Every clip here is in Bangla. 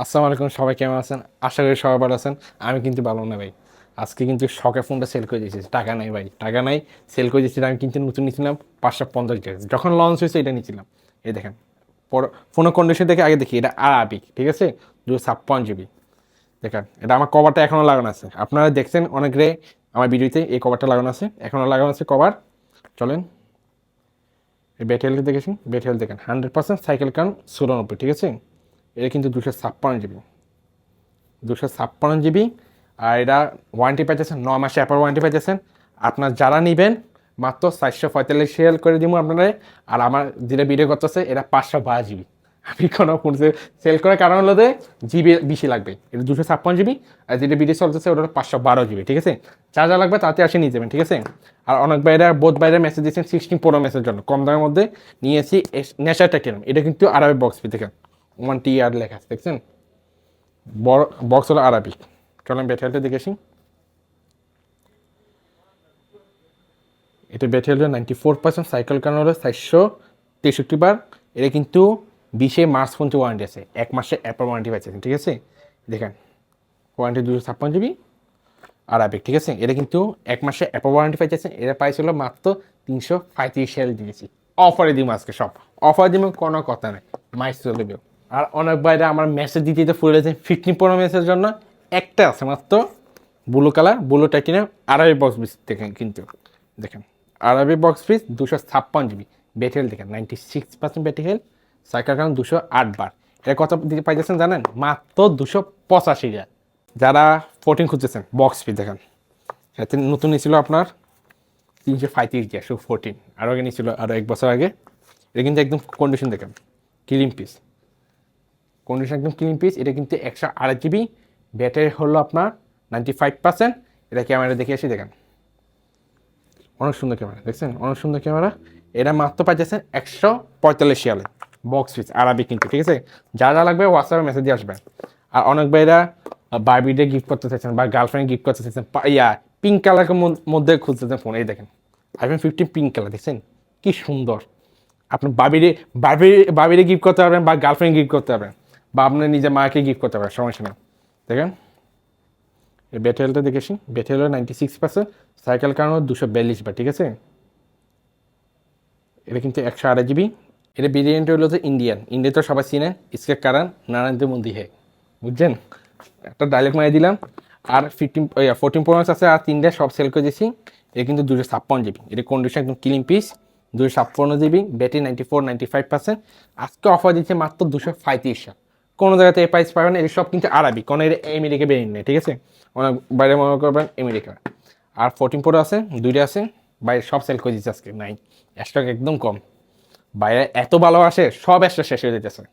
আসসালামু আলাইকুম, সবাই কেমন আছেন? আশা করি সবাই ভালো আছেন। আমি কিন্তু ভালো না ভাই। আজকে কিন্তু শখে ফোনটা সেল করে দিয়েছি, টাকা নাই ভাই, টাকা নাই। সেল করে দিয়েছি। আমি কিন্তু নতুন নিয়েছিলাম 550 টাকা, যখন লঞ্চ হয়েছে এটা নিয়েছিলাম। এই দেখেন, ফোনের কন্ডিশন দেখে আগে দেখি, এটা আরাবিক, ঠিক আছে, 256 জিবি। দেখেন, এটা আমার কভারটা এখনও লাগানো আছে, আপনারা দেখছেন অনেকে আমার ভিডিওতে এই কভারটা লাগানো আছে, এখনও লাগানো আছে কভার। চলেন এই ব্যাটারিটা দেখেছি, ব্যাটারি দেখেন 100% সাইকেল কারণ 96, ঠিক আছে। এটা কিন্তু 256 জিবি, 256 জিবি। আর এটা ওয়ারেন্টি পাইতেছেন 9 মাসে, অ্যাপল ওয়ারেন্টি পাইতেছেন। আপনার যারা নেবেন মাত্র 445 সেল করে দিব আপনারা। আর আমার যেটা ভিডিও করতেছে এটা 512 জিবি। আমি কোনো ফোন সেল করার কারণ হলো যে জিবি বেশি লাগবে, এটা 256 জিবি। আর যেটা ভিডিও চলতেছে ওটা হলো 512 জিবি, ঠিক আছে। যা যা লাগবে তাতে আসে নিয়ে যাবেন, ঠিক আছে। আর অনেক বাইরে বোধ বাইরে মেসেজ দিচ্ছেন 16 Pro ম্যাচের জন্য, কম দামের মধ্যে নিয়েছি নেশা টেকনিক। এটা কিন্তু আরবে বক্স দেখেন, 1TR লেখা আছে, দেখছেন। বড় বক্স হলো আরবি। চলেন ব্যাটারিটা দেখে আসি। এটা ব্যাটারি হলো 94%, সাইকেল কারণ হলো 463 বার। এটা কিন্তু 20 মার্চ পর্যন্ত ওয়ারেন্টি আছে, 1 মাসে অ্যাপল ওয়ারেন্টি পাচ্ছেন, ঠিক আছে। দেখেন, ওয়ারেন্টি 256 জিবি আরবিক, ঠিক আছে। এটা কিন্তু 1 মাসে অ্যাপল ওয়ারেন্টি পাইতেছে। এটা পাইছিল মাত্র 335 দিয়েছি। অফারে দিব আজকে সব, অফার দিব, কোনো কথা নেই, মাইস চলে দেবে। আর অনেক বাইরে আমার মেসেজ দিতে দিতে ফুলে গেছে 15 Pro ম্যাচের জন্য। একটা আছে মাত্র, ব্লু কালার, ব্লু টাইটিনিয়াম, আরবি বক্স পিস দেখেন কিন্তু। দেখেন, আরবি বক্স পিস 256 জিবি। ব্যাটারি দেখেন 96% ব্যাটারি হেলথ, সাইকেল কারণ 208 বার। এটা কত দিতে পাইতেছেন জানেন? মাত্র 285 যারা 14 খুঁজতেছেন বক্স পিস দেখেন, এতে নতুন নিয়েছিল আপনার 335 দিয়ে, শুধু 14। আরও আগে নিয়েছিল, আরও 1 বছর আগে। এটা কিন্তু একদম কন্ডিশন দেখেন, ক্লিন পিস, কন্ডিশন একদম ক্লিন পিস। এটা কিন্তু 128 জিবি। ব্যাটারি হলো আপনার 95%। এটা ক্যামেরা দেখে আসি, দেখেন অনেক সুন্দর ক্যামেরা, দেখছেন অনেক সুন্দর ক্যামেরা। এটা মাত্র পাইতেছেন 145 বক্স পিস আরবি কিন্তু, ঠিক আছে। যা যা লাগবে হোয়াটসঅ্যাপে মেসেজ দিয়ে আসবেন। আর অনেক ভাইরা বারবিডে গিফট করতে চাইছেন বা গার্লফ্রেন্ড গিফট করতে চাইছেন, পিঙ্ক কালারের মধ্যে খুঁজতেছেন ফোন। এই দেখেন iPhone 15 পিঙ্ক কালার, দেখছেন কি সুন্দর। আপনি বাবিরে গিফট করতে পারবেন বা গার্লফ্রেন্ড গিফট করতে পারবেন বা আপনার নিজের মাকে গিফট করতে পারবেন, সমস্যা নেই। দেখেন এই ব্যাটারিটা দেখেছি, ব্যাটারি হলো 96%, সাইকেল কারণ 242 বার, ঠিক আছে। এটা কিন্তু 128 জিবি। এটা ভেরিয়েন্ট হলো যে ইন্ডিয়া তো সবাই চিনেন, ইসকে কারণ নারায়ণদের মন্দির হে, বুঝছেন। একটা ডায়লগ মারিয়ে দিলাম। আর 14 Pro Max আছে, আর 3টা সব সেল করে দিয়েছি। এটা কিন্তু 256 জিবি, এটা কন্ডিশন একদম ক্লিন পিস। 256 GB, battery 95%। আজকে অফার দিচ্ছে মাত্র 235। কোনো জায়গাতে এই প্রাইস পাবেন, এই সব কিন্তু আরবি, কোনো এর আমেরিকা বেরিয়ে নেই, ঠিক আছে। অনেক বাইরে মনে করবেন আমেরিকা। আর 14 Pro আছে, 2টা আছে, বাইরে সব সেল করে দিচ্ছে আজকে, নাই স্টক, একদম কম। বাইরে এত ভালোবাসে, সব স্টক শেষ হয়ে যেতেছে।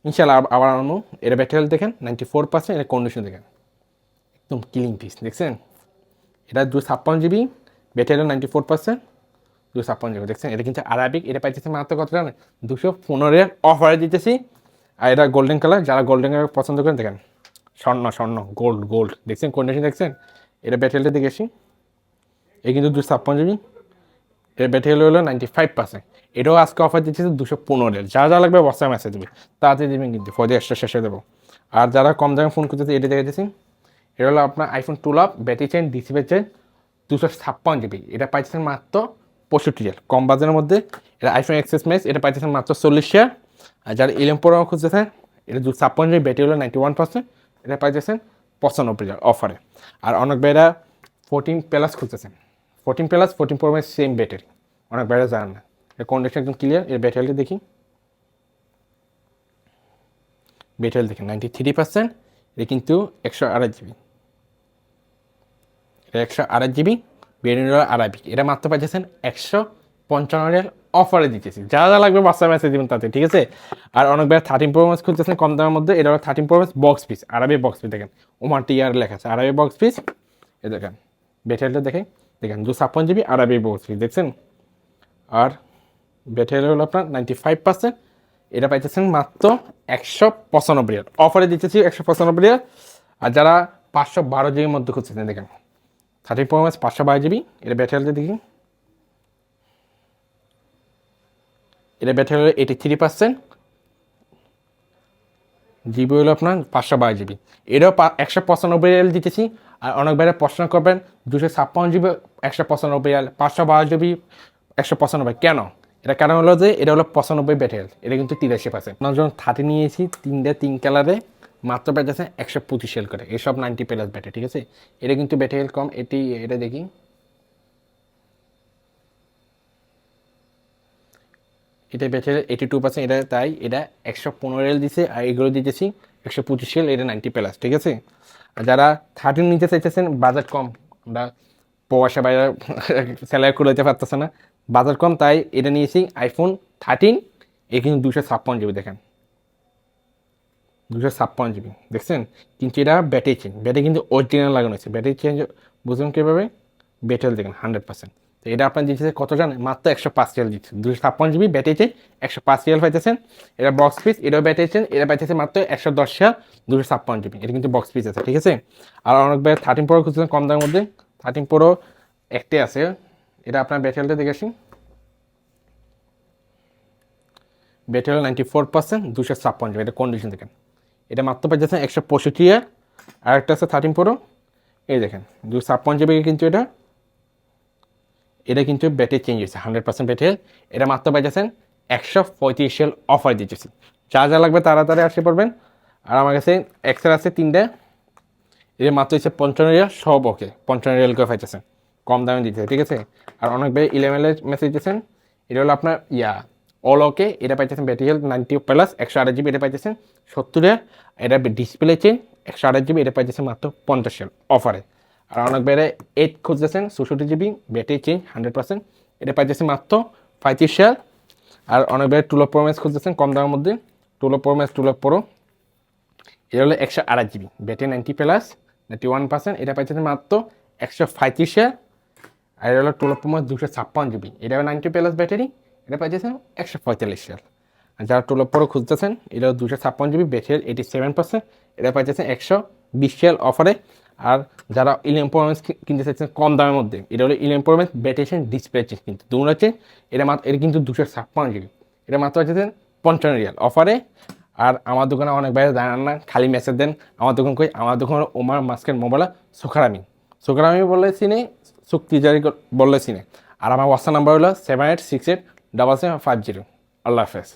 ইনশাল্লাহ আবার আনবো। এটা ব্যাটারি দেখেন 94%, এটা কন্ডিশন দেখেন একদম ক্লিন পিস, দেখছেন। এটা 256 জিবি, ব্যাটারি 94%, 256 জিবি, দেখছেন। এটা কিন্তু আরাবিক। এটা পাইতেছে মাত্র কত জানেন? 215 অফারে দিতেছি। আর এটা গোল্ডেন কালার, যারা গোল্ডেন কালার পছন্দ করেন দেখেন, স্বর্ণ স্বর্ণ, গোল্ড গোল্ড, দেখছেন কন্ডিশন, দেখছেন। এটা ব্যাটারিটা দেখেছি, এই কিন্তু 256 জিবি। এর ব্যাটারি হলো 95%। এটাও আজকে অফার দিচ্ছে 215। যা যা লাগবে হোয়াটসঅ্যাপ মেসেজ দেবে, তাড়াতাড়ি দেবেন কিন্তু, ফর এক্সট্রা শেষে দেবো। আর যারা কম দামে ফোন করতেছে এটা দেখে দিচ্ছি। এটা হলো আপনার iPhone 12, battery chain, display chain, 256 GB. এটা পাইতেছেন মাত্র 65 কম বাজারের মধ্যে। এটা iPhone XS Max, এটা পাইতেছেন মাত্র 40। আর যারা 11 Pro খুঁজতেছেন, এটা 256 জিবি, ব্যাটারি হলো 91%, এটা পাইতেছেন 95 অফারে। আর অনেক ভাইরা 14 প্লাস খুঁজতেছেন, 14 plus 14 Pro Max same battery, অনেক ভাইরা জানেন না। এর কন্ডিশন একদম ক্লিয়ার। এর ব্যাটারিটা দেখি, ব্যাটারি দেখেন 93%। এটা কিন্তু 128 জিবি, এটা 128 জিবি, বেরিয়ে আরাবিক। এটা মাত্র পাইতেছেন 155 অফারে দিতেছি। যা যা লাগবে বাচ্চা মেসেজ দিবেন তাতে, ঠিক আছে। আর অনেক ভাই 13 Pro Max খুঁজতেছেন কম দামের মধ্যে, এটা হলো 13 Pro Max বক্স পিস, আরবি বক্স পিস, দেখেন ওমান টিআর লেখা আছে, আরবি বক্স পিস। এ দেখেন ব্যাটারিটা দেখেন, দেখেন 256 জিবি আরবি বক্স পিস, দেখছেন। আর ব্যাটারি হলো আপনার 95%। এটা পাইতেছেন মাত্র 195 অফারে দিতেছি, 195। আর যারা 512 জিবির মধ্যে খুঁজতেছেন দেখেন 13 Pro Max 512 জিবি। এটা ব্যাটারিটা দেখি, এটা ব্যাটারি হলো 83%। জিবি হলো আপনার 512 জিবি। এটাও 195 রিয়াল দিতেছি। আর অনেক বাইরে প্রশ্ন করবেন 256 জিবি 195 রিয়াল, 512 জিবি 195। কেন? এটা কারণ হলো যে এটা হলো 95 ব্যাটারি, এটা কিন্তু 83%। আমরা যখন 30 নিয়েছি 3 কালারে মাত্র ব্যাটারি 125 করে, এসব 90+ ব্যাটারি, ঠিক আছে। এটা কিন্তু ব্যাটারি কম। এটা দেখি, এটা ব্যাটারি 82%। এটা তাই এটা 115 রিয়াল দিছে, আর এগুলো দিতেছি 125 রিয়াল, এটা 90+, ঠিক আছে। আর যারা 13 নিতে চাইতেছেন, বাজেট কম, আমরা পয়সা বাইরে স্যালারি করে দিতে পারতেছে না, বাজেট কম, তাই এটা নিয়েছি iPhone 13। এ কিন্তু 256 জিবি, দেখেন 256 জিবি, দেখছেন। কিন্তু এটা ব্যাটারি কিন্তু অরিজিনাল লাগানো হয়েছে। ব্যাটারি চেঞ্জ বুঝুন কীভাবে, ব্যাটারি দেখেন 100%। তো এটা আপনার দিচ্ছে কত জানেন? মাত্র 105 রিয়াল দিচ্ছে। 256 জিবি ব্যাটারি চেঞ্জ 105 রিয়াল পাইতেছেন। এটা বক্স পিস, এটাও ব্যাটারি চেঞ্জ, এটা পাইতেছে মাত্র 110 রিয়াল। 256 জিবি, এটা কিন্তু বক্স পিস আছে, ঠিক আছে। আর অনেক ভাই 13 প্রো খুঁজছেন কম দামের মধ্যে, 13 প্রো একটাই আছে। এটা আপনার ব্যাটারিটা দেখে আসি, ব্যাটারি 94%, 256 জিবি, এটা কন্ডিশন দেখেন। এটা মাত্র পাইতেছেন 165 রিয়াল। আর একটা আছে 13 প্রো, এই দেখেন 256 জিবি, কিন্তু এটা কিন্তু ব্যাটারি চেঞ্জ হয়েছে 100% ব্যাটারি। এটা মাত্র পাইতেছেন 135 রিয়াল অফার দিতেছি। যা যা লাগবে তাড়াতাড়ি আসে পড়বেন। আর আমার কাছে এক্সেল আছে 3টা, এটা মাত্র হচ্ছে 55 রিয়াল, সব ওকে 55 রিয়াল করে পাইতেছেন, কম দামে দিতেছে, ঠিক আছে। আর অনেক ভাই 11 মেসেজ দিতেছেন, এটা হলো আপনার অল ওকে, এটা পাইতেছেন ব্যাটারি হেলথ 90+, 128 জিবি, এটা পাইতেছেন 70 রিয়াল। এটা ডিসপ্লে চেঞ্জ 128 জিবি, এটা পাইতেছেন মাত্র 50 রিয়াল অফারে। আর অনেক বাইরে 8 খুঁজতেছেন 64 জিবি ব্যাটারি চেঞ্জ 100%, এটা পাইতেছে মাত্র 35 রিয়াল। আর অনেক বাইরে 12 প্রো ম্যাক্স খুঁজতেছেন কম দামের মধ্যে, 12 প্রো ম্যাক্স 12 প্রো, এটা হলো 128 জিবি ব্যাটারি 90+, 91%, এটা পাইতেছে মাত্র 135 রিয়াল। আর এটা হলো 12 প্রো ম্যাক্স 256 জিবি, এটা 90+ ব্যাটারি, এটা পাইতেছেন 145 রিয়াল। আর যারা 12 প্রো খুঁজতেছেন, এটা 256 জিবি ব্যাটারি 87%, এটা পাইতেছেন 120 রিয়াল অফারে। আর যারা 11 প্রো ম্যাক্স কিনতে চাইছেন কম দামের মধ্যে, এটা হলো 11 pro max battery display change, কিন্তু দুটো আছে। এটা কিন্তু 256 জিবি, এটা মাত্র পাইতেছেন 55 রিয়াল অফারে। আর আমার দোকানে অনেক বাইরে জানান না, খালি মেসেজ দেন। আমার দোকান কই? আমার দোকান হলো ওমার মাস্কের মোবাইল সোখারামি। সোখারামি বললে চিনে, শক্তিজারি বললে চিনে। আর আমার হোয়াটসঅ্যাপ নাম্বার হলো 78687750। আল্লাহ হাফেজ।